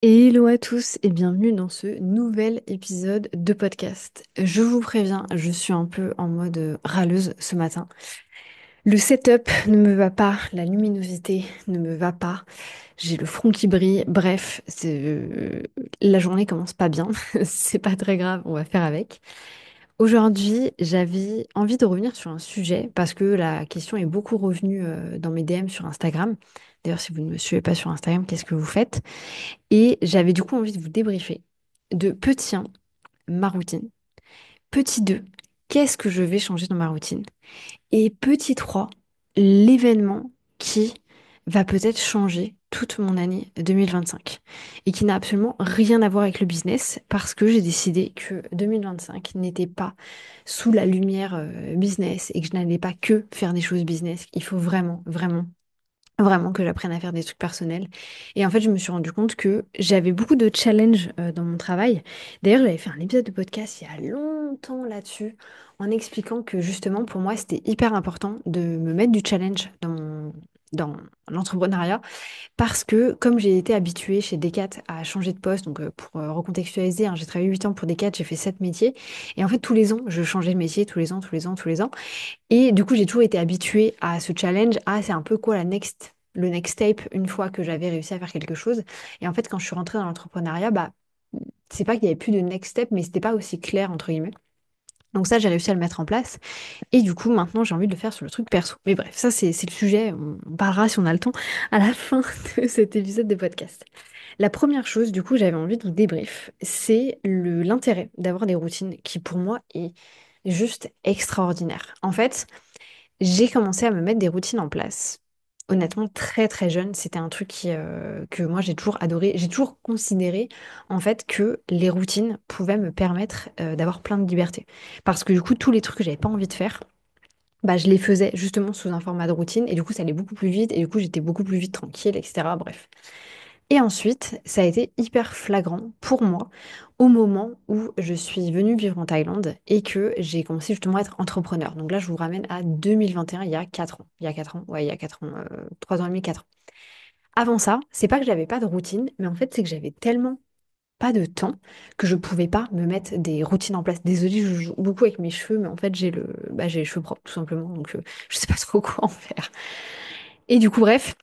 Hello à tous et bienvenue dans ce nouvel épisode de podcast. Je vous préviens, je suis un peu en mode râleuse ce matin. Le setup ne me va pas, la luminosité ne me va pas, j'ai le front qui brille, bref, la journée commence pas bien, c'est pas très grave, on va faire avec. Aujourd'hui, j'avais envie de revenir sur un sujet parce que la question est beaucoup revenue dans mes DM sur Instagram. D'ailleurs, si vous ne me suivez pas sur Instagram, qu'est-ce que vous faites? Et j'avais du coup envie de vous débriefer de petit 1, ma routine. Petit 2, qu'est-ce que je vais changer dans ma routine? Et petit 3, l'événement qui va peut-être changer toute mon année 2025 et qui n'a absolument rien à voir avec le business parce que j'ai décidé que 2025 n'était pas sous la lumière business et que je n'allais pas que faire des choses business. Il faut vraiment, vraiment Vraiment que j'apprenne à faire des trucs personnels. Et en fait, je me suis rendu compte que j'avais beaucoup de challenges dans mon travail. D'ailleurs, j'avais fait un épisode de podcast il y a longtemps là-dessus, en expliquant que justement, pour moi, c'était hyper important de me mettre du challenge dans l'entrepreneuriat. Parce que comme j'ai été habituée chez Decat à changer de poste, donc pour recontextualiser, hein, j'ai travaillé 8 ans pour Decat, j'ai fait 7 métiers. Et en fait, tous les ans, je changeais de métier, tous les ans, tous les ans, tous les ans. Et du coup, j'ai toujours été habituée à ce challenge. Ah, c'est un peu quoi le next step une fois que j'avais réussi à faire quelque chose. Et en fait, quand je suis rentrée dans l'entrepreneuriat, bah, c'est pas qu'il y avait plus de next step, mais c'était pas aussi clair, entre guillemets. Donc ça, j'ai réussi à le mettre en place. Et du coup, maintenant, j'ai envie de le faire sur le truc perso. Mais bref, ça, c'est le sujet. On parlera, si on a le temps, à la fin de cet épisode de podcast. La première chose, du coup, j'avais envie de vous débrief, c'est l'intérêt d'avoir des routines qui, pour moi, est juste extraordinaire. En fait, j'ai commencé à me mettre des routines en place. Honnêtement, très très jeune, c'était un truc que moi j'ai toujours adoré. J'ai toujours considéré en fait que les routines pouvaient me permettre d'avoir plein de liberté. Parce que du coup, tous les trucs que j'avais pas envie de faire, bah, je les faisais justement sous un format de routine et du coup, ça allait beaucoup plus vite et du coup, j'étais beaucoup plus vite tranquille, etc. Bref. Et ensuite, ça a été hyper flagrant pour moi au moment où je suis venue vivre en Thaïlande et que j'ai commencé justement à être entrepreneur. Donc là, je vous ramène à 2021, il y a 4 ans. Il y a 4 ans, ouais, il y a 4 ans, 3 ans et demi, 4 ans. Avant ça, c'est pas que j'avais pas de routine, mais en fait, c'est que j'avais tellement pas de temps que je pouvais pas me mettre des routines en place. Désolée, je joue beaucoup avec mes cheveux, mais en fait, j'ai les cheveux propres, tout simplement. Donc, je sais pas trop quoi en faire. Et du coup, bref.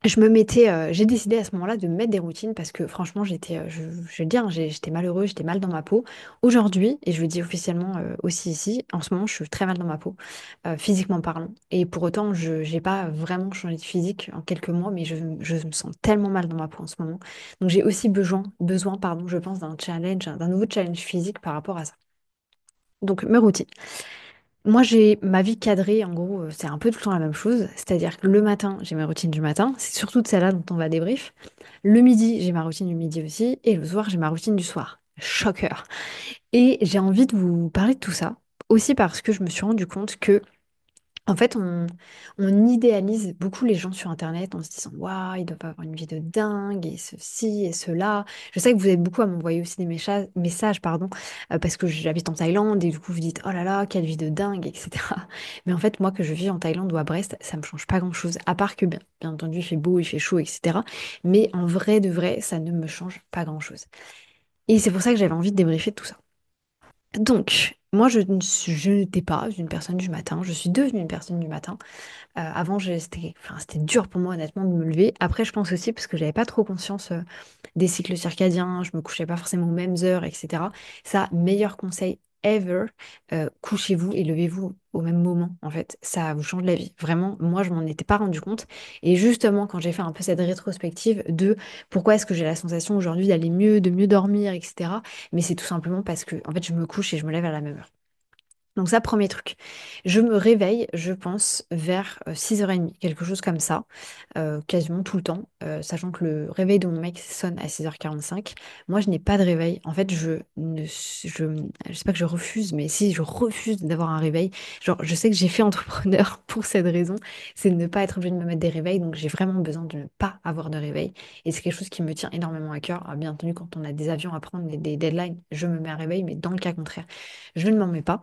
J'ai décidé à ce moment-là de me mettre des routines parce que franchement, je vais le dire, hein, j'étais malheureuse, j'étais mal dans ma peau. Aujourd'hui, et je le dis officiellement aussi ici, en ce moment, je suis très mal dans ma peau, physiquement parlant. Et pour autant, je n'ai pas vraiment changé de physique en quelques mois, mais je me sens tellement mal dans ma peau en ce moment. Donc j'ai aussi besoin, pardon, je pense, d'un challenge, d'un nouveau challenge physique par rapport à ça. Donc mes routines. Moi, j'ai ma vie cadrée, en gros, c'est un peu tout le temps la même chose. C'est-à-dire que le matin, j'ai ma routine du matin. C'est surtout de celle-là dont on va débrief. Le midi, j'ai ma routine du midi aussi. Et le soir, j'ai ma routine du soir. Shocker. Et j'ai envie de vous parler de tout ça. Aussi parce que je me suis rendu compte que en fait, on idéalise beaucoup les gens sur Internet en se disant, waouh, ils doivent avoir une vie de dingue et ceci et cela. Je sais que vous êtes beaucoup à m'envoyer aussi des messages, pardon, parce que j'habite en Thaïlande et du coup vous dites, oh là là, quelle vie de dingue, etc. Mais en fait, moi que je vis en Thaïlande ou à Brest, ça me change pas grand-chose, à part que bien entendu il fait beau, il fait chaud, etc. Mais en vrai de vrai, ça ne me change pas grand-chose. Et c'est pour ça que j'avais envie de débriefer de tout ça. Donc, moi, je n'étais pas une personne du matin, je suis devenue une personne du matin. Avant, c'était dur pour moi, honnêtement, de me lever. Après, je pense aussi parce que j'avais pas trop conscience des cycles circadiens, je me couchais pas forcément aux mêmes heures, etc. Ça, meilleur conseil ever, couchez-vous et levez-vous au même moment, en fait. Ça vous change la vie. Vraiment, moi, je m'en étais pas rendu compte. Et justement, quand j'ai fait un peu cette rétrospective de pourquoi est-ce que j'ai la sensation aujourd'hui d'aller mieux, de mieux dormir, etc. Mais c'est tout simplement parce que, en fait, je me couche et je me lève à la même heure. Donc ça, premier truc. Je me réveille, je pense, vers 6h30, quelque chose comme ça, quasiment tout le temps, sachant que le réveil de mon mec sonne à 6h45. Moi, je n'ai pas de réveil. En fait, je sais pas que je refuse, mais si, je refuse d'avoir un réveil. Genre, je sais que j'ai fait entrepreneur pour cette raison, c'est de ne pas être obligée de me mettre des réveils, donc j'ai vraiment besoin de ne pas avoir de réveil. Et c'est quelque chose qui me tient énormément à cœur. Alors, bien entendu, quand on a des avions à prendre, des deadlines, je me mets un réveil, mais dans le cas contraire, je ne m'en mets pas.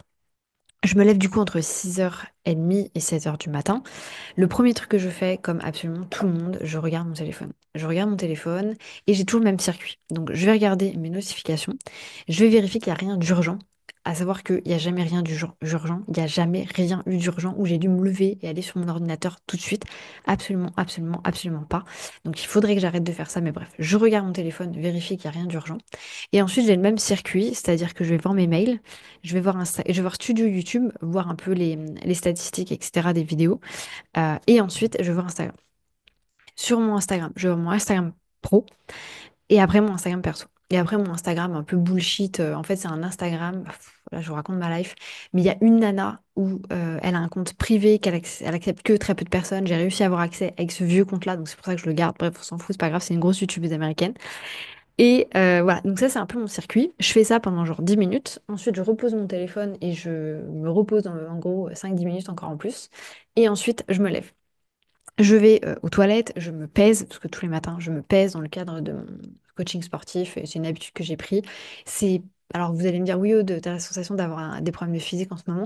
Je me lève du coup entre 6h30 et 7h du matin. Le premier truc que je fais, comme absolument tout le monde, je regarde mon téléphone. Je regarde mon téléphone et j'ai toujours le même circuit. Donc, je vais regarder mes notifications. Je vais vérifier qu'il n'y a rien d'urgent. À savoir qu'il n'y a jamais rien d'urgent. Il n'y a jamais rien eu d'urgent où j'ai dû me lever et aller sur mon ordinateur tout de suite. Absolument, absolument, absolument pas. Donc, il faudrait que j'arrête de faire ça. Mais bref, je regarde mon téléphone, vérifie qu'il n'y a rien d'urgent. Et ensuite, j'ai le même circuit, c'est-à-dire que je vais voir mes mails, je vais voir Studio YouTube, voir un peu les statistiques, etc. des vidéos. Et ensuite, je vais voir Instagram. Sur mon Instagram, je vais voir mon Instagram pro et après mon Instagram perso. Et après mon Instagram un peu bullshit, en fait c'est un Instagram, là je vous raconte ma life, mais il y a une nana où elle a un compte privé elle accepte que très peu de personnes. J'ai réussi à avoir accès avec ce vieux compte-là, donc c'est pour ça que je le garde. Bref, on s'en fout, c'est pas grave, c'est une grosse YouTubeuse américaine. Et voilà, donc ça c'est un peu mon circuit. Je fais ça pendant genre 10 minutes. Ensuite je repose mon téléphone et je me repose en gros 5-10 minutes encore en plus. Et ensuite je me lève. Je vais aux toilettes, je me pèse, parce que tous les matins, je me pèse dans le cadre de mon coaching sportif, et c'est une habitude que j'ai pris. C'est, alors vous allez me dire, oui, Aude, t'as la sensation d'avoir des problèmes de physique en ce moment.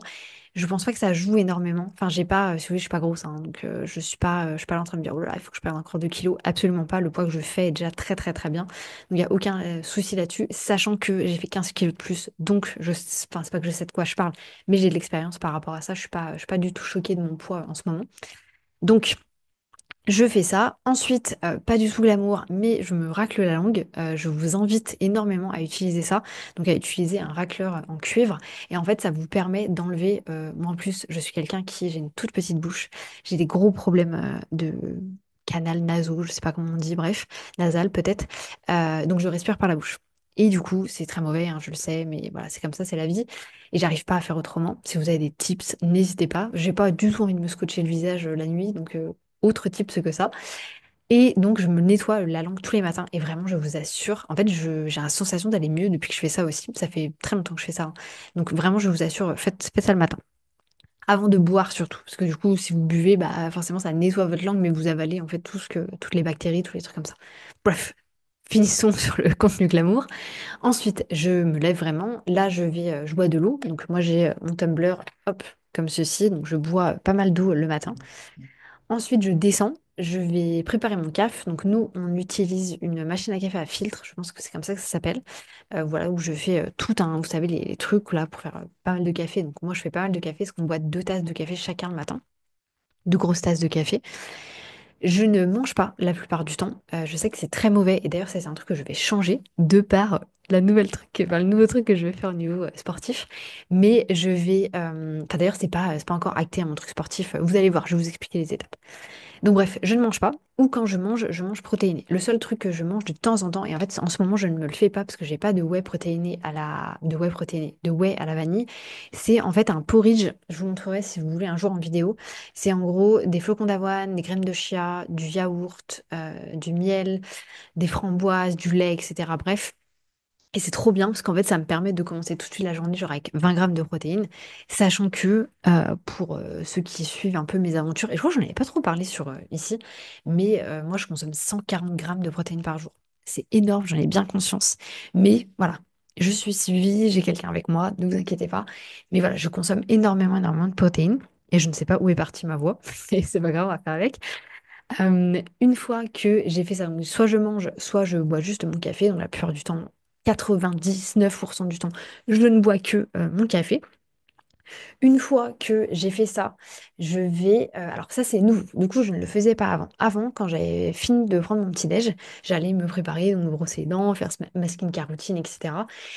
Je pense pas que ça joue énormément. Enfin, j'ai pas, si vous voulez, je suis pas grosse, hein, donc je suis pas là en train de me dire, oh là, il faut que je perde encore 2 kilos. Absolument pas. Le poids que je fais est déjà très, très, très bien. Donc, il n'y a aucun souci là-dessus, sachant que j'ai fait 15 kilos de plus. Donc, enfin, c'est pas que je sais de quoi je parle, mais j'ai de l'expérience par rapport à ça. Je suis pas du tout choquée de mon poids en ce moment. Donc, je fais ça. Ensuite, pas du tout glamour, mais je me racle la langue. Je vous invite énormément à utiliser ça. Donc, à utiliser un racleur en cuivre. Et en fait, ça vous permet d'enlever. Moi, en plus, j'ai une toute petite bouche. J'ai des gros problèmes de canal nasaux, je sais pas comment on dit, bref, nasal peut-être. Donc, je respire par la bouche. Et du coup, c'est très mauvais, hein, je le sais, mais voilà, c'est comme ça, c'est la vie. Et j'arrive pas à faire autrement. Si vous avez des tips, n'hésitez pas. J'ai pas du tout envie de me scotcher le visage la nuit, donc autre tips que ça. Et donc, je me nettoie la langue tous les matins. Et vraiment, je vous assure, en fait, j'ai la sensation d'aller mieux depuis que je fais ça aussi. Ça fait très longtemps que je fais ça, hein. Donc, vraiment, je vous assure, faites ça le matin. Avant de boire surtout. Parce que du coup, si vous buvez, bah, forcément, ça nettoie votre langue, mais vous avalez en fait toutes les bactéries, tous les trucs comme ça. Bref, finissons sur le contenu glamour. Ensuite, je me lève vraiment. Là, je bois de l'eau. Donc, moi, j'ai mon tumbler, hop, comme ceci. Donc, je bois pas mal d'eau le matin. Ensuite, je descends, je vais préparer mon café. Donc, nous, on utilise une machine à café à filtre. Je pense que c'est comme ça que ça s'appelle. Voilà, où je fais tout un, vous savez, les trucs là pour faire pas mal de café. Donc, moi, je fais pas mal de café parce qu'on boit 2 tasses de café chacun le matin. 2 grosses tasses de café. Je ne mange pas la plupart du temps. Je sais que c'est très mauvais. Et d'ailleurs, ça, c'est un truc que je vais changer de par le nouveau truc que je vais faire au niveau sportif. Mais je vais. Enfin, d'ailleurs, c'est pas encore acté à mon truc sportif. Vous allez voir, je vais vous expliquer les étapes. Donc bref, je ne mange pas, ou quand je mange protéiné. Le seul truc que je mange de temps en temps, et en fait en ce moment je ne me le fais pas parce que j'ai pas de whey protéiné de whey à la vanille, c'est en fait un porridge. Je vous montrerai si vous voulez un jour en vidéo. C'est en gros des flocons d'avoine, des graines de chia, du yaourt, du miel, des framboises, du lait, etc. Bref. Et c'est trop bien parce qu'en fait, ça me permet de commencer tout de suite la journée genre avec 20 grammes de protéines, sachant que pour ceux qui suivent un peu mes aventures, et je crois que j'en avais pas trop parlé sur ici, mais moi je consomme 140 grammes de protéines par jour. C'est énorme, j'en ai bien conscience. Mais voilà, je suis suivie, j'ai quelqu'un avec moi, ne vous inquiétez pas. Mais voilà, je consomme énormément, énormément de protéines. Et je ne sais pas où est partie ma voix, et c'est pas grave, on va faire avec. Une fois que j'ai fait ça, donc soit je mange, soit je bois juste mon café. Donc la plupart du temps, 99% du temps, je ne bois que mon café. Une fois que j'ai fait ça, je vais... alors ça c'est nouveau, du coup je ne le faisais pas avant. Avant, quand j'avais fini de prendre mon petit-déj, j'allais me préparer, donc me brosser les dents, faire ma skincare routine, etc.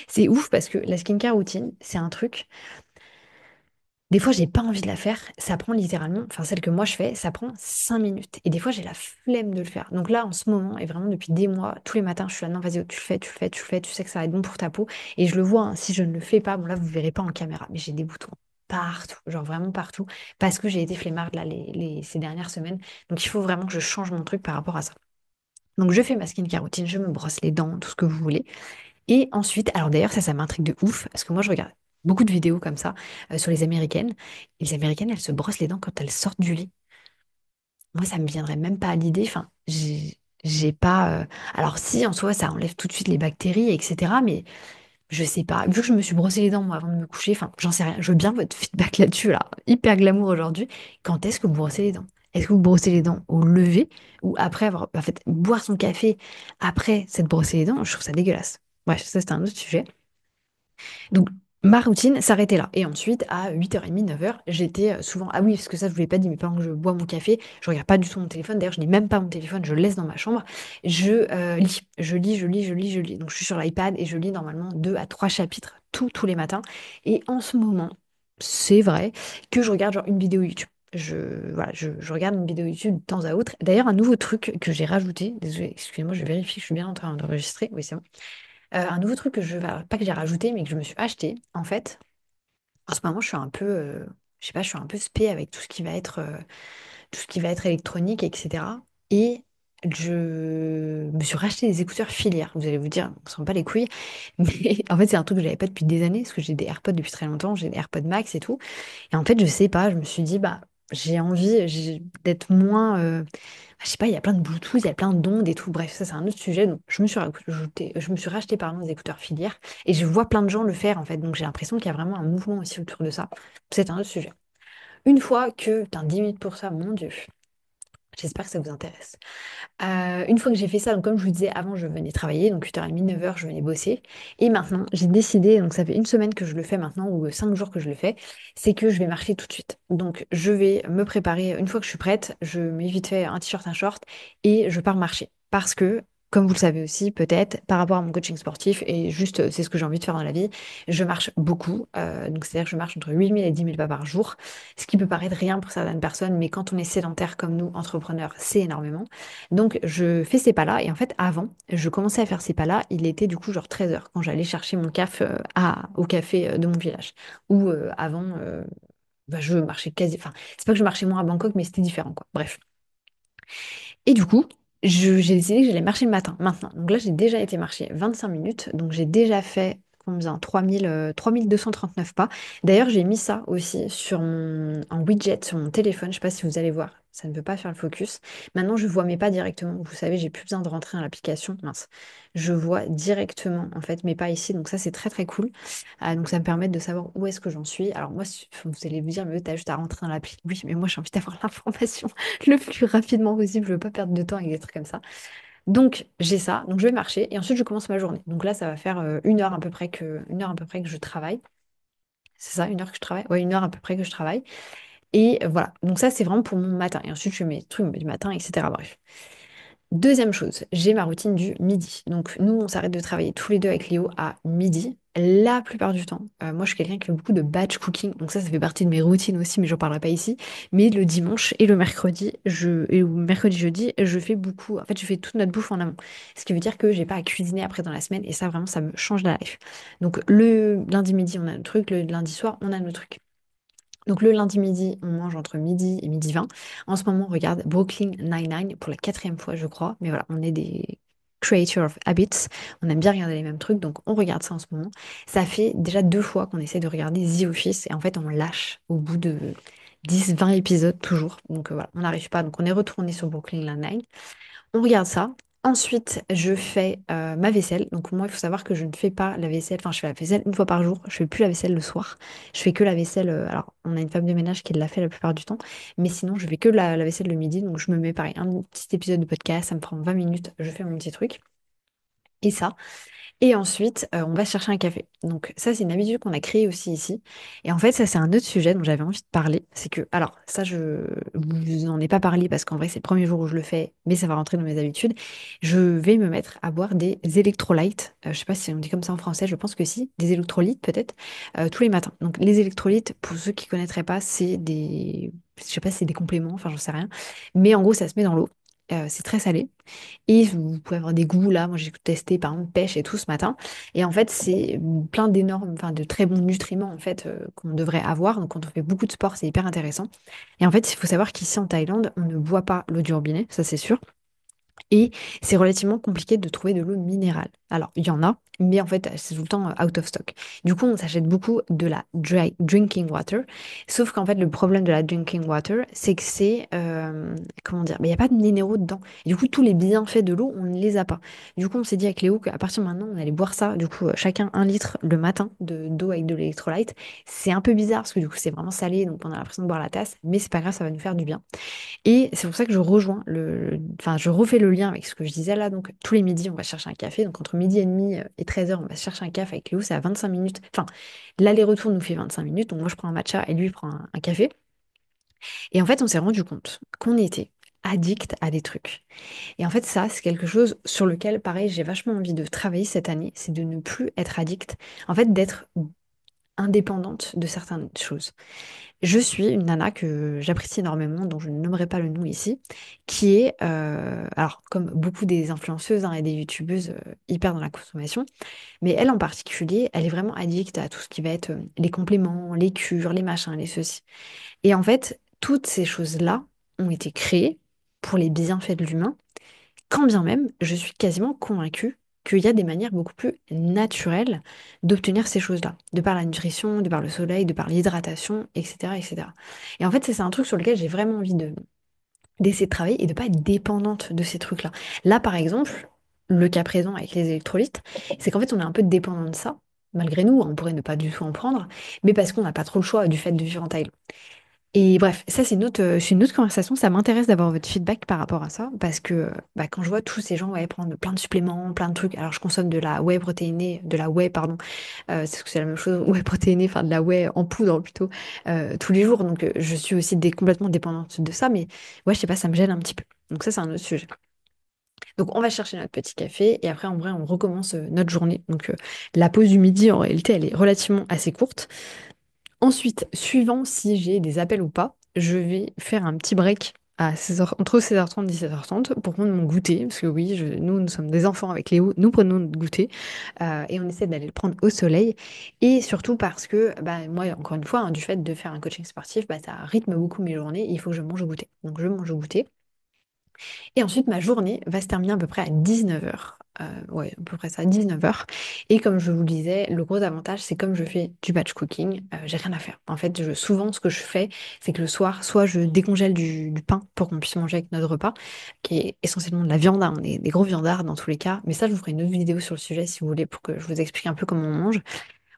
C'est ouf parce que la skincare routine, c'est un truc... Des fois, j'ai pas envie de la faire. Ça prend littéralement, enfin celle que moi je fais, ça prend 5 minutes. Et des fois, j'ai la flemme de le faire. Donc là, en ce moment, et vraiment depuis des mois, tous les matins, je suis là, non, vas-y, tu le fais, tu le fais, tu le fais, tu sais que ça va être bon pour ta peau. Et je le vois, hein, si je ne le fais pas, bon là, vous verrez pas en caméra, mais j'ai des boutons partout, genre vraiment partout, parce que j'ai été flemmarde là ces dernières semaines. Donc il faut vraiment que je change mon truc par rapport à ça. Donc je fais ma skincare routine, je me brosse les dents, tout ce que vous voulez. Et ensuite, alors d'ailleurs, ça m'intrigue de ouf, parce que moi, je regarde beaucoup de vidéos comme ça sur les Américaines. Et les Américaines, elles se brossent les dents quand elles sortent du lit. Moi, ça me viendrait même pas à l'idée. Enfin, j'ai pas. Alors si, en soi, ça enlève tout de suite les bactéries, etc. Mais Je sais pas, vu que je me suis brossé les dents moi avant de me coucher, enfin j'en sais rien, je veux bien votre feedback là-dessus là, hyper glamour aujourd'hui. Quand est-ce que vous brossez les dents? Est-ce que vous brossez les dents au lever ou après avoir, en fait, boire son café après s'être brossé les dents, je trouve ça dégueulasse. Bref, ça c'est un autre sujet. Donc, ma routine s'arrêtait là. Et ensuite, à 8h30, 9h, j'étais souvent. Ah oui, parce que ça, je ne vous l'ai pas dit, mais pendant que je bois mon café, je regarde pas du tout mon téléphone. D'ailleurs, je n'ai même pas mon téléphone, je le laisse dans ma chambre. Je lis. Je lis, je lis, je lis, je lis. Donc, je suis sur l'iPad et je lis normalement 2 à 3 chapitres tous les matins. Et en ce moment, c'est vrai que je regarde genre une vidéo YouTube. Voilà, je regarde une vidéo YouTube de temps à autre. D'ailleurs, un nouveau truc que j'ai rajouté, désolé, excusez-moi, je vérifie que je suis bien en train d'enregistrer. Oui, c'est bon. Un nouveau truc que pas que j'ai rajouté, mais que je me suis acheté, en fait, en ce moment, je suis un peu, je sais pas, je suis un peu spé avec tout ce qui va être électronique, etc. Et je me suis racheté des écouteurs filières. Vous allez vous dire, on s'en bat les couilles, mais en fait, c'est un truc que j'avais pas depuis des années, parce que j'ai des AirPods depuis très longtemps, j'ai des AirPods Max et tout. Et en fait, je sais pas, je me suis dit, bah, j'ai envie d'être moins. Je sais pas, il y a plein de Bluetooth, il y a plein d'ondes et tout. Bref, ça, c'est un autre sujet. Donc, je me suis racheté pardon, des écouteurs filières et je vois plein de gens le faire en fait. Donc, j'ai l'impression qu'il y a vraiment un mouvement aussi autour de ça. C'est un autre sujet. Une fois que. Putain, 10 minutes pour ça, mon Dieu. J'espère que ça vous intéresse. Une fois que j'ai fait ça, donc comme je vous disais avant, je venais travailler, donc 8h30, 9h, je venais bosser. Et maintenant, j'ai décidé, donc ça fait une semaine que je le fais maintenant, ou 5 jours que je le fais, c'est que je vais marcher tout de suite. Donc je vais me préparer, une fois que je suis prête, je mets vite fait un t-shirt, un short, et je pars marcher. Parce que, comme vous le savez aussi, peut-être, par rapport à mon coaching sportif, et juste, c'est ce que j'ai envie de faire dans la vie, je marche beaucoup. Donc c'est-à-dire que je marche entre 8 000 et 10 000 pas par jour, ce qui peut paraître rien pour certaines personnes, mais quand on est sédentaire comme nous, entrepreneurs, c'est énormément. Donc, je fais ces pas-là. Et en fait, avant, je commençais à faire ces pas-là. Il était du coup genre 13h quand j'allais chercher mon caf au café de mon village. Ou avant, bah, je marchais quasi. Enfin, c'est pas que je marchais moins à Bangkok, mais c'était différent, quoi. Bref. Et du coup, j'ai décidé que j'allais marcher le matin, maintenant. Donc là, j'ai déjà été marcher 25 minutes. Donc j'ai déjà fait combien? 3239 pas. D'ailleurs, j'ai mis ça aussi en widget sur mon téléphone. Je sais pas si vous allez voir. Ça ne veut pas faire le focus. Maintenant, je vois mes pas directement. Vous savez, j'ai plus besoin de rentrer dans l'application. Mince. Je vois directement en fait mes pas ici. Donc ça, c'est très très cool. Donc ça me permet de savoir où est-ce que j'en suis. Alors moi, vous allez vous dire, mais t'as juste à rentrer dans l'appli. Oui, mais moi, j'ai envie d'avoir l'information le plus rapidement possible. Je veux pas perdre de temps avec des trucs comme ça. Donc, j'ai ça. Donc, je vais marcher et ensuite, je commence ma journée. Donc là, ça va faire 1 heure à peu près que je travaille. C'est ça, 1 heure que je travaille? Ouais, 1 heure à peu près que je travaille. Et voilà. Donc, ça, c'est vraiment pour mon matin. Et ensuite, je fais mes trucs du matin, etc. Bref. Deuxième chose, j'ai ma routine du midi. Donc nous, on s'arrête de travailler tous les deux avec Léo à midi. La plupart du temps, moi je suis quelqu'un qui fait beaucoup de batch cooking, donc ça fait partie de mes routines aussi, mais j'en parlerai pas ici. Mais le dimanche et le mercredi, et le mercredi jeudi, je fais beaucoup. En fait, je fais toute notre bouffe en amont, ce qui veut dire que j'ai pas à cuisiner après dans la semaine, et ça vraiment, ça me change la life. Donc le lundi midi, on a notre truc, le lundi soir, on a notre truc. Donc le lundi midi, on mange entre midi et midi 20. En ce moment, on regarde Brooklyn Nine-Nine pour la quatrième fois, je crois. Mais voilà, on est des creator of habits. On aime bien regarder les mêmes trucs, donc on regarde ça en ce moment. Ça fait déjà 2 fois qu'on essaie de regarder The Office et en fait, on lâche au bout de 10, 20 épisodes toujours. Donc voilà, on n'arrive pas. Donc on est retourné sur Brooklyn Nine-Nine. On regarde ça. Ensuite, je fais ma vaisselle. Donc moi, il faut savoir que je ne fais pas la vaisselle. Enfin, je fais la vaisselle une fois par jour. Je fais plus la vaisselle le soir. Je fais que la vaisselle. Alors, on a une femme de ménage qui l'a fait la plupart du temps. Mais sinon, je fais que la vaisselle le midi. Donc, je me mets pareil, un petit épisode de podcast. Ça me prend 20 minutes. Je fais mon petit truc. Et ça. Et ensuite, on va chercher un café. Donc ça, c'est une habitude qu'on a créée aussi ici. Et en fait, ça, c'est un autre sujet dont j'avais envie de parler. C'est que, alors, ça, je vous en ai pas parlé parce qu'en vrai, c'est le premier jour où je le fais, mais ça va rentrer dans mes habitudes. Je vais me mettre à boire des électrolytes. Je sais pas si on dit comme ça en français, je pense que si. Des électrolytes, peut-être, tous les matins. Donc les électrolytes, pour ceux qui connaîtraient pas, c'est des... Je sais pas si c'est des compléments, enfin, j'en sais rien. Mais en gros, ça se met dans l'eau. C'est très salé. Et vous pouvez avoir des goûts là. Moi, j'ai testé par exemple pêche et tout ce matin. Et en fait, c'est plein d'énormes, enfin de très bons nutriments en fait qu'on devrait avoir. Donc, quand on fait beaucoup de sport, c'est hyper intéressant. Et en fait, il faut savoir qu'ici en Thaïlande, on ne boit pas l'eau du robinet, ça c'est sûr. Et c'est relativement compliqué de trouver de l'eau minérale. Alors, il y en a, mais en fait, c'est tout le temps out of stock. Du coup, on s'achète beaucoup de la drinking water. Sauf qu'en fait, le problème de la drinking water, c'est que c'est, comment dire, mais il n'y a pas de minéraux dedans. Et du coup, tous les bienfaits de l'eau, on ne les a pas. Du coup, on s'est dit avec Léo qu'à partir de maintenant, on allait boire ça. Du coup, chacun 1 litre le matin d'eau avec de l'électrolyte. C'est un peu bizarre parce que du coup, c'est vraiment salé, donc on a l'impression de boire la tasse. Mais c'est pas grave, ça va nous faire du bien. Et c'est pour ça que je rejoins enfin, je refais le lien avec ce que je disais là. Donc, tous les midis, on va chercher un café. Donc, entre midi et demi et 13h, on va chercher un café avec Léo. C'est à 25 minutes. Enfin, l'aller-retour nous fait 25 minutes. Donc, moi, je prends un matcha et lui, il prend un café. Et en fait, on s'est rendu compte qu'on était addict à des trucs. Et en fait, ça, c'est quelque chose sur lequel, pareil, j'ai vachement envie de travailler cette année. C'est de ne plus être addict. En fait, d'être indépendante de certaines choses. Je suis une nana que j'apprécie énormément, dont je ne nommerai pas le nom ici, qui est, alors comme beaucoup des influenceuses hein, et des youtubeuses hyper dans la consommation, mais elle en particulier, elle est vraiment addict à tout ce qui va être les compléments, les cures, les machins, les ceci. Et en fait, toutes ces choses-là ont été créées pour les bienfaits de l'humain, quand bien même, je suis quasiment convaincue qu'il y a des manières beaucoup plus naturelles d'obtenir ces choses-là, de par la nutrition, de par le soleil, de par l'hydratation, etc., etc. Et en fait, c'est un truc sur lequel j'ai vraiment envie d'essayer de travailler et de pas être dépendante de ces trucs-là. Là, par exemple, le cas présent avec les électrolytes, c'est qu'en fait, on est un peu dépendant de ça. Malgré nous, on pourrait ne pas du tout en prendre, mais parce qu'on n'a pas trop le choix du fait de vivre en Thaïlande. Et bref, ça c'est une autre conversation. Ça m'intéresse d'avoir votre feedback par rapport à ça, parce que bah, quand je vois tous ces gens ouais, prendre plein de suppléments, plein de trucs, alors je consomme de la whey protéinée, de la whey, pardon, c'est la même chose, whey protéinée, enfin de la whey en poudre plutôt, tous les jours. Donc je suis aussi complètement dépendante de ça, mais ouais, je sais pas, ça me gêne un petit peu. Donc ça, c'est un autre sujet. Donc on va chercher notre petit café et après en vrai on recommence notre journée. Donc la pause du midi en réalité elle est relativement assez courte. Ensuite, suivant si j'ai des appels ou pas, je vais faire un petit break à 16h, entre 16h30 et 17h30 pour prendre mon goûter. Parce que oui, nous sommes des enfants avec Léo, nous prenons notre goûter et on essaie d'aller le prendre au soleil. Et surtout parce que, bah, moi, encore une fois, hein, du fait de faire un coaching sportif, bah, ça rythme beaucoup mes journées et il faut que je mange au goûter. Donc je mange au goûter. Et ensuite, ma journée va se terminer à peu près à 19h. Ouais, à peu près ça, 19h. Et comme je vous le disais, le gros avantage, c'est comme je fais du batch cooking, j'ai rien à faire. En fait, souvent, ce que je fais, c'est que le soir, soit je décongèle du pain pour qu'on puisse manger avec notre repas, qui est essentiellement de la viande, hein, on est des gros viandards dans tous les cas. Mais ça, je vous ferai une autre vidéo sur le sujet si vous voulez, pour que je vous explique un peu comment on mange.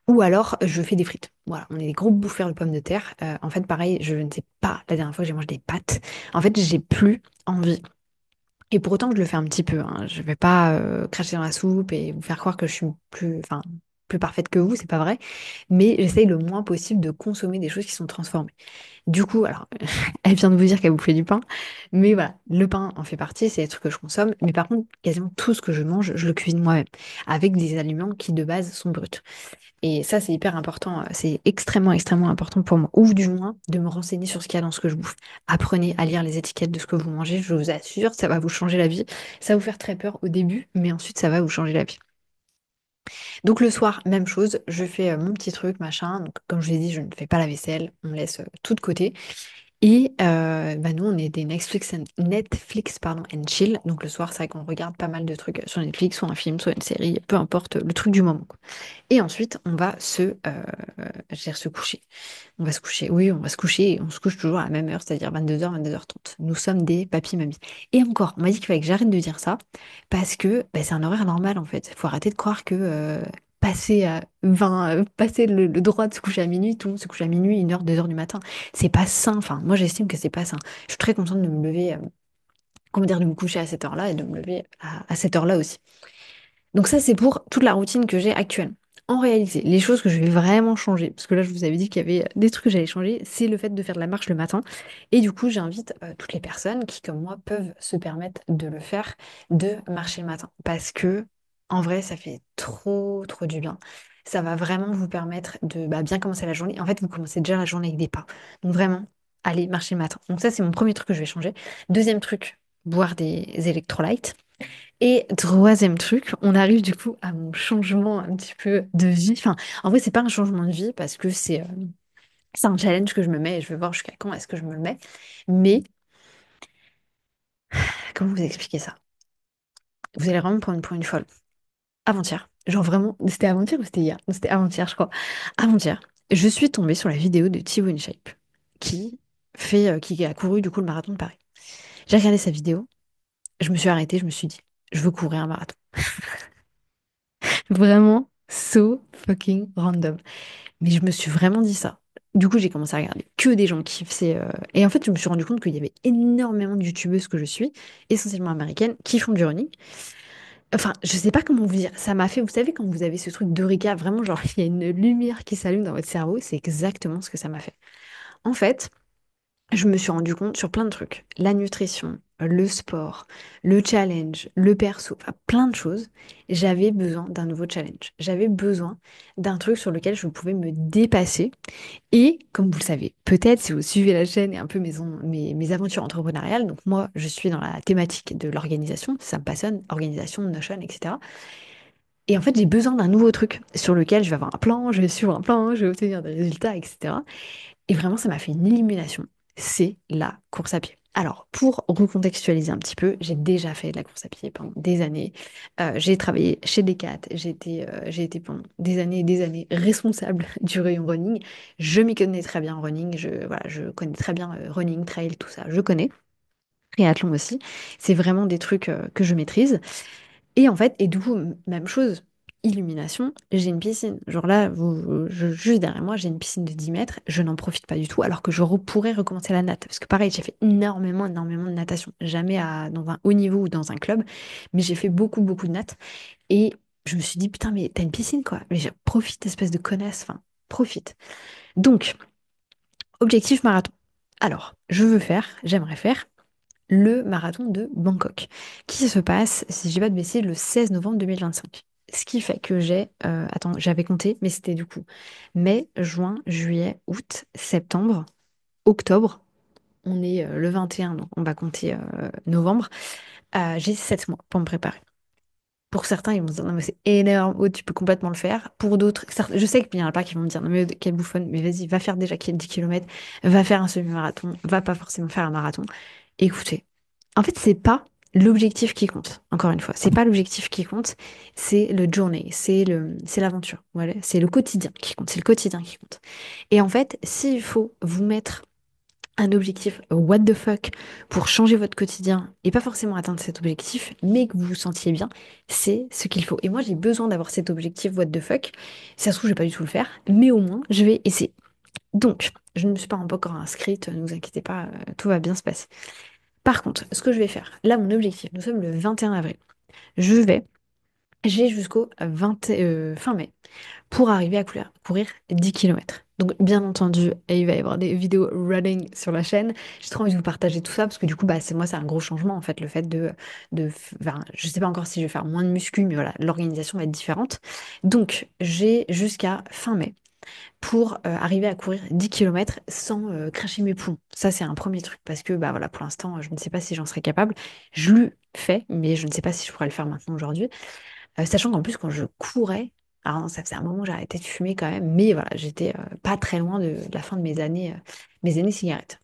Ou alors, je fais des frites. Voilà, on est des gros bouffeurs de pommes de terre. En fait, pareil, je ne sais pas la dernière fois que j'ai mangé des pâtes. En fait, j'ai plus envie. Et pour autant, je le fais un petit peu, hein. Je vais pas cracher dans la soupe et vous faire croire que je suis enfin, plus parfaite que vous, c'est pas vrai. Mais j'essaye le moins possible de consommer des choses qui sont transformées. Du coup, alors, elle vient de vous dire qu'elle vous fait du pain, mais voilà, le pain en fait partie, c'est des trucs que je consomme. Mais par contre, quasiment tout ce que je mange, je le cuisine moi-même, avec des aliments qui de base sont bruts. Et ça, c'est hyper important, c'est extrêmement, extrêmement important pour moi. Ou du moins, de me renseigner sur ce qu'il y a dans ce que je bouffe. Apprenez à lire les étiquettes de ce que vous mangez, je vous assure, ça va vous changer la vie. Ça va vous faire très peur au début, mais ensuite, ça va vous changer la vie. Donc le soir, même chose, je fais mon petit truc, machin. Donc comme je vous ai dit, je ne fais pas la vaisselle, on laisse tout de côté. Et bah nous, on est des Netflix pardon, and chill. Donc le soir, c'est vrai qu'on regarde pas mal de trucs sur Netflix, soit un film, soit une série, peu importe, le truc du moment, quoi. Et ensuite, on va je veux dire, se coucher. On va se coucher, oui, on va se coucher et on se couche toujours à la même heure, c'est-à-dire 22h, 22h30. Nous sommes des papis-mamies. Et encore, on m'a dit qu'il fallait que j'arrête de dire ça parce que bah, c'est un horaire normal en fait. Il faut arrêter de croire que passer à 20, passer le droit de se coucher à minuit, tout le monde se couche à minuit, 1h, 2h du matin. C'est pas sain. Enfin, moi j'estime que c'est pas sain. Je suis très contente de me lever, comment dire, de me coucher à cette heure-là et de me lever à cette heure-là aussi. Donc ça, c'est pour toute la routine que j'ai actuelle. En réalité, les choses que je vais vraiment changer, parce que là, je vous avais dit qu'il y avait des trucs que j'allais changer, c'est le fait de faire de la marche le matin. Et du coup, j'invite toutes les personnes qui, comme moi, peuvent se permettre de le faire, de marcher le matin. Parce que, en vrai, ça fait trop, trop du bien. Ça va vraiment vous permettre de bah, bien commencer la journée. En fait, vous commencez déjà la journée avec des pas. Donc vraiment, allez marcher le matin. Donc ça, c'est mon premier truc que je vais changer. Deuxième truc, boire des électrolytes. Et troisième truc, on arrive du coup à mon changement un petit peu de vie. Enfin, en vrai, c'est pas un changement de vie parce que c'est un challenge que je me mets et je vais voir jusqu'à quand est-ce que je me le mets. Mais comment vous expliquer ça? Vous allez vraiment me prendre pour une folle. Avant-hier, genre vraiment, c'était avant-hier ou c'était hier? Non, c'était avant-hier, je crois. Avant-hier, je suis tombée sur la vidéo de Thibaut InShape qui qui a couru du coup le marathon de Paris. J'ai regardé sa vidéo, je me suis arrêtée, je me suis dit, je veux courir un marathon. Vraiment, so fucking random. Mais je me suis vraiment dit ça. Du coup, j'ai commencé à regarder que des gens qui faisaient. Et en fait, je me suis rendu compte qu'il y avait énormément de youtubeuses que je suis, essentiellement américaines, qui font du running. Enfin, je sais pas comment vous dire. Ça m'a fait, vous savez, quand vous avez ce truc d'eureka, vraiment, genre, il y a une lumière qui s'allume dans votre cerveau, c'est exactement ce que ça m'a fait. En fait, je me suis rendu compte sur plein de trucs. La nutrition, le sport, le challenge, le perso, enfin, plein de choses. J'avais besoin d'un nouveau challenge. J'avais besoin d'un truc sur lequel je pouvais me dépasser. Et comme vous le savez, peut-être si vous suivez la chaîne et un peu mes aventures entrepreneuriales, donc moi, je suis dans la thématique de l'organisation, ça me passionne, organisation, Notion, etc. Et en fait, j'ai besoin d'un nouveau truc sur lequel je vais avoir un plan, je vais suivre un plan, je vais obtenir des résultats, etc. Et vraiment, ça m'a fait une illumination. C'est la course à pied. Alors, pour recontextualiser un petit peu, j'ai déjà fait de la course à pied pendant des années. J'ai travaillé chez Decat, j'ai été pendant des années et des années responsable du rayon running. Je m'y connais très bien en running, voilà, je connais très bien running, trail, tout ça, je connais. Triathlon aussi. C'est vraiment des trucs que je maîtrise. Et en fait, et du coup, même chose, illumination, j'ai une piscine. Genre là, juste derrière moi, j'ai une piscine de 10 mètres, je n'en profite pas du tout, alors que pourrais recommencer la natte. Parce que pareil, j'ai fait énormément de natation. Jamais dans un haut niveau ou dans un club, mais j'ai fait beaucoup de natte. Et je me suis dit, putain, mais t'as une piscine, quoi. Mais profite, espèce de connasse, enfin, profite. Donc, objectif marathon. Alors, j'aimerais faire le marathon de Bangkok, qui se passe, si je dis pas de bêtises, le 16 novembre 2025. Ce qui fait que attends, j'avais compté, mais c'était du coup mai, juin, juillet, août, septembre, octobre. On est le 21, donc on va compter novembre. J'ai 7 mois pour me préparer. Pour certains, ils vont se dire, non, mais c'est énorme, oh, tu peux complètement le faire. Pour d'autres, je sais qu'il y en a pas qui vont me dire, non, mais quelle bouffonne, mais vas-y, va faire déjà 10 km, va faire un semi-marathon, va pas forcément faire un marathon. Écoutez, en fait, c'est pas l'objectif qui compte, encore une fois. C'est pas l'objectif qui compte, c'est le journey, c'est l'aventure. Voilà, c'est le quotidien qui compte, c'est le quotidien qui compte. Et en fait, s'il faut vous mettre un objectif what the fuck pour changer votre quotidien et pas forcément atteindre cet objectif, mais que vous vous sentiez bien, c'est ce qu'il faut. Et moi, j'ai besoin d'avoir cet objectif what the fuck. Si ça se trouve, je vais pas du tout le faire, mais au moins, je vais essayer. Donc, je ne me suis pas encore inscrite, ne vous inquiétez pas, tout va bien se passer. Par contre, ce que je vais faire, là, mon objectif, nous sommes le 21 avril. Je vais, j'ai jusqu'au fin mai pour arriver à courir 10 km. Donc, bien entendu, il va y avoir des vidéos running sur la chaîne. J'ai trop envie de vous partager tout ça parce que du coup, bah, c'est un gros changement en fait, le fait enfin, je sais pas encore si je vais faire moins de muscu, mais voilà, l'organisation va être différente. Donc, j'ai jusqu'à fin mai pour arriver à courir 10 km sans cracher mes poumons. Ça, c'est un premier truc parce que bah, voilà, pour l'instant, je ne sais pas si j'en serai capable. Je le fais, mais je ne sais pas si je pourrais le faire maintenant aujourd'hui. Sachant qu'en plus, quand je courais, alors non, ça faisait un moment que j'ai arrêté de fumer quand même, mais voilà, j'étais pas très loin de la fin de mes années cigarettes.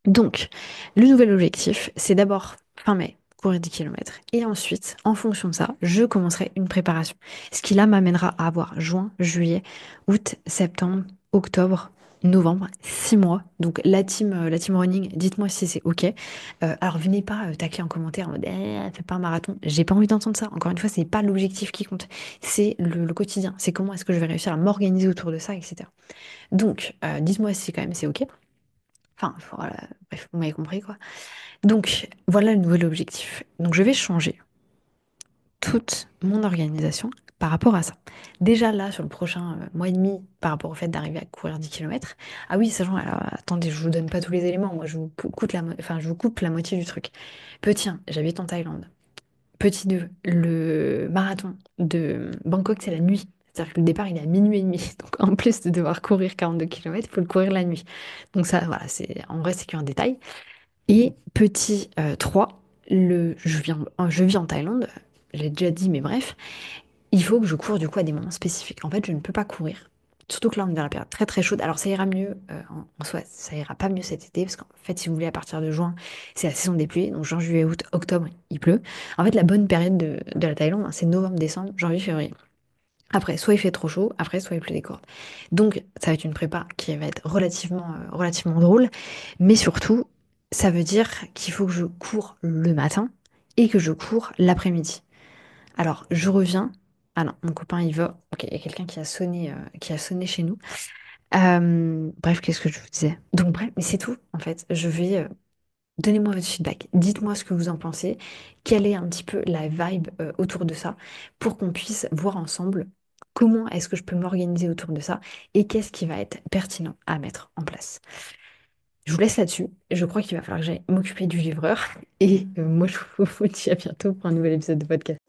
Donc, le nouvel objectif, c'est d'abord fin mai, courir 10 km. Et ensuite, en fonction de ça, je commencerai une préparation. Ce qui là m'amènera à avoir juin, juillet, août, septembre, octobre, novembre, 6 mois. Donc la team running, dites-moi si c'est OK. Alors venez pas tacler en commentaire en mode fais pas un marathon. J'ai pas envie d'entendre ça. Encore une fois, c'est pas l'objectif qui compte. C'est le quotidien. C'est comment est-ce que je vais réussir à m'organiser autour de ça, etc. Donc, dites-moi si quand même c'est OK. Enfin, voilà, bref, vous m'avez compris quoi. Donc, voilà le nouvel objectif. Donc, je vais changer toute mon organisation par rapport à ça. Déjà là, sur le prochain mois et demi, par rapport au fait d'arriver à courir 10 km. Ah oui, sachant, alors attendez, je vous donne pas tous les éléments, moi je vous coupe enfin, je vous coupe la moitié du truc. Petit 1, j'habite en Thaïlande. Petit 2, le marathon de Bangkok, c'est la nuit. C'est-à-dire que le départ, il est à minuit et demi. Donc en plus de devoir courir 42 km, il faut le courir la nuit. Donc ça, voilà, en vrai, c'est qu'un détail. Et petit 3, je vis en Thaïlande, j'ai déjà dit, mais bref, il faut que je cours du coup à des moments spécifiques. En fait, je ne peux pas courir. Surtout que là, on est dans la période très très chaude. Alors ça ira mieux, en soi, ça ira pas mieux cet été, parce qu'en fait, si vous voulez, à partir de juin, c'est la saison des pluies. Donc juin, juillet, août, octobre, il pleut. En fait, la bonne période de la Thaïlande, hein, c'est novembre, décembre, janvier, février. Après, soit il fait trop chaud, après, soit il pleut des cordes. Donc, ça va être une prépa qui va être relativement drôle, mais surtout, ça veut dire qu'il faut que je cours le matin et que je cours l'après-midi. Alors, je reviens. Ah non, mon copain, il va. Ok, il y a quelqu'un qui a sonné chez nous. Bref, qu'est-ce que je vous disais? Donc, bref, mais c'est tout, en fait. Donnez-moi votre feedback. Dites-moi ce que vous en pensez. Quelle est un petit peu la vibe autour de ça pour qu'on puisse voir ensemble comment est-ce que je peux m'organiser autour de ça et qu'est-ce qui va être pertinent à mettre en place. Je vous laisse là-dessus. Je crois qu'il va falloir que j'aille m'occuper du livreur. Et moi, je vous dis à bientôt pour un nouvel épisode de podcast.